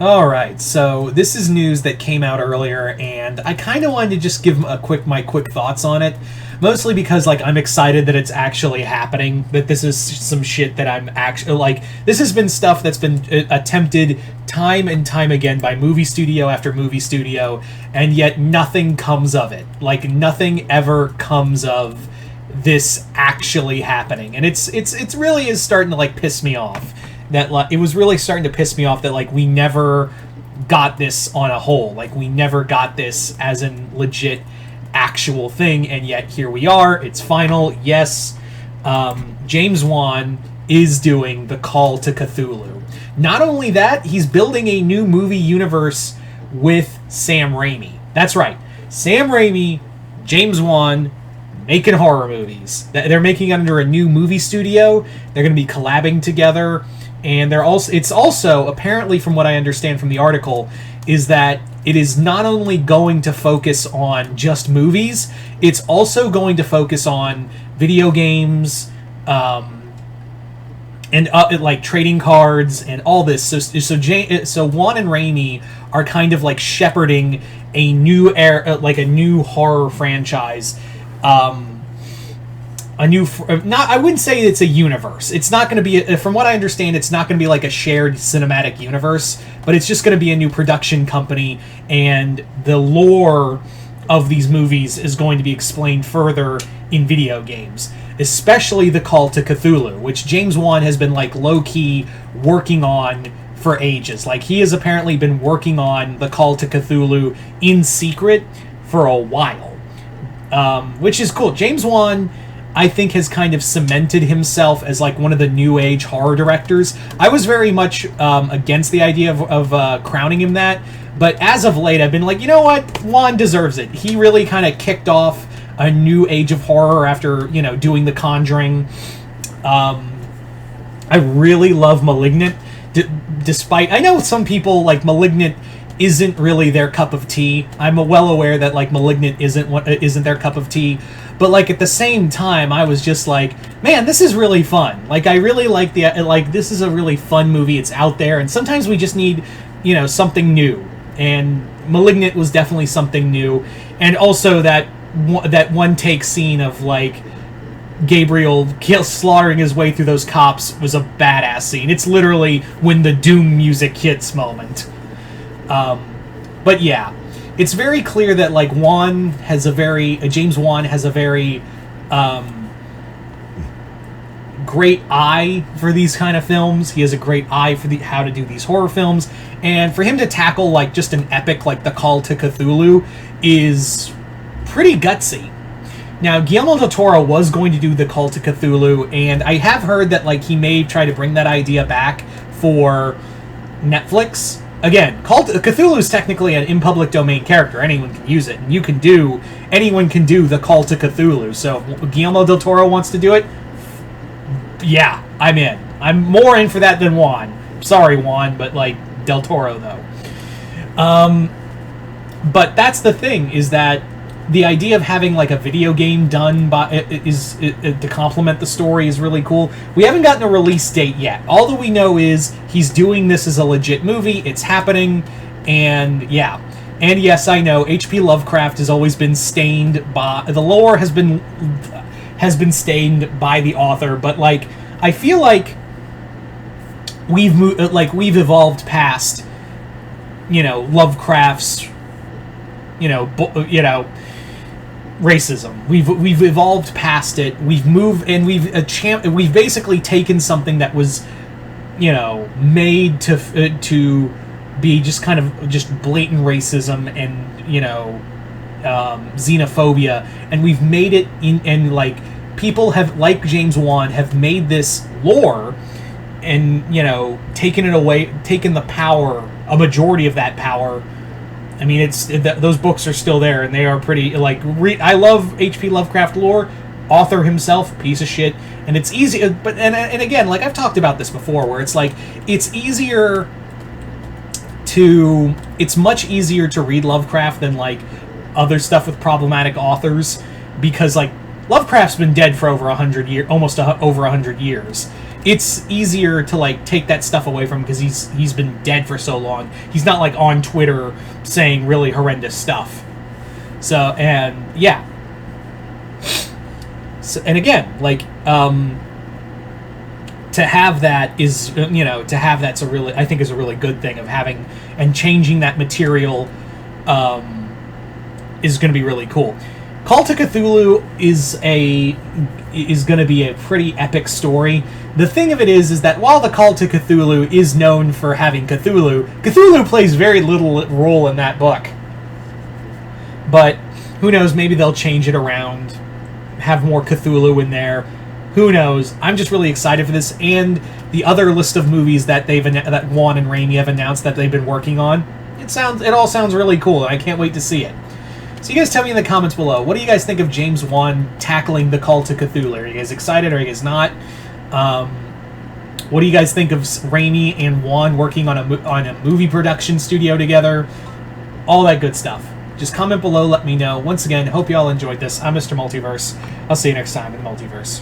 All right, so this is news that came out earlier, and I kind of wanted to just give my quick thoughts on it, mostly because like I'm excited that it's actually happening. That this is some shit that I'm actually like. This has been stuff that's been attempted time and time again by movie studio after movie studio, and yet nothing comes of it. Like nothing ever comes of this actually happening, and it's really is starting to like piss me off. That it was really starting to piss me off that like we never got this on a whole, like we never got this as a legit actual thing, and yet here we are. It's final. Yes, James Wan is doing the Call to Cthulhu. Not only that, he's building a new movie universe with Sam Raimi. That's right, Sam Raimi, James Wan, making horror movies. They're making it under a new movie studio. They're going to be collabing together. And it's also, apparently from what I understand from the article, is that it is not only going to focus on just movies, it's also going to focus on video games, and like trading cards and all this. So Juan and Raimi are kind of like shepherding a new like a new horror franchise. I wouldn't say it's a universe. It's not going to be, from what I understand, it's not going to be like a shared cinematic universe, but it's just going to be a new production company, and the lore of these movies is going to be explained further in video games, especially the Call to Cthulhu, which James Wan has been like low-key working on for ages. Like he has apparently been working on the Call to Cthulhu in secret for a while, which is cool. James Wan, I think, has kind of cemented himself as like one of the new age horror directors. I was very much against the idea of crowning him that, but as of late I've been like, you know what, Juan deserves it. He really kind of kicked off a new age of horror after, you know, doing The Conjuring. I really love Malignant, despite, I know some people like Malignant isn't really their cup of tea. I'm well aware that like Malignant isn't their cup of tea. But like at the same time, I was just like, man, this is really fun. Like I really like this is a really fun movie. It's out there, and sometimes we just need, you know, something new. And Malignant was definitely something new, and also that one take scene of like Gabriel slaughtering his way through those cops was a badass scene. It's literally when the Doom music hits moment. But yeah. It's very clear that like James Wan has a very great eye for these kind of films. He has a great eye for how to do these horror films, and for him to tackle like just an epic like The Call to Cthulhu is pretty gutsy. Now, Guillermo del Toro was going to do The Call to Cthulhu, and I have heard that like he may try to bring that idea back for Netflix. Again, Cthulhu is technically an in-public domain character. Anyone can use it, and anyone can do The Call to Cthulhu. So if Guillermo del Toro wants to do it, yeah, I'm in. I'm more in for that than Juan. Sorry, Juan, but like del Toro though. But that's the thing, is that the idea of having like a video game done to complement the story is really cool. We haven't gotten a release date yet. All that we know is he's doing this as a legit movie. It's happening, and yeah. And yes, I know H.P. Lovecraft has always been stained by the lore has been stained by the author, but like I feel like we've evolved past, you know, Lovecraft's, you know, racism. We've evolved past it. We've moved, and we've basically taken something that was, you know, made to be just kind of just blatant racism and, you know, xenophobia, and we've made it and like people have, like James Wan, have made this lore and, you know, taken the power, a majority of that power. I mean, those books are still there, and they are pretty, like, I love H.P. Lovecraft lore. Author himself, piece of shit. And it's easy, but, and again, like, I've talked about this before, where it's like, it's much easier to read Lovecraft than, like, other stuff with problematic authors, because, like, Lovecraft's been dead for over 100 years, almost over 100 years. it's easier to like take that stuff away from him because he's been dead for so long. He's not like on Twitter saying really horrendous stuff. So, and yeah. So, and again, like to have that is, you know, to have that's a really, I think is a really good thing of having and changing that material is going to be really cool. Call to Cthulhu is going to be a pretty epic story. The thing of it is that while the Call to Cthulhu is known for having Cthulhu, Cthulhu plays very little role in that book. But who knows, maybe they'll change it around, have more Cthulhu in there. Who knows? I'm just really excited for this, and the other list of movies that that Juan and Raimi have announced that they've been working on. It all sounds really cool, and I can't wait to see it. So you guys tell me in the comments below, what do you guys think of James Wan tackling the Call to Cthulhu? Are you guys excited? Or are you guys not? What do you guys think of Raimi and Juan working on a movie production studio together? All that good stuff. Just comment below, let me know. Once again, hope you all enjoyed this. I'm Mr. Multiverse. I'll see you next time in the Multiverse.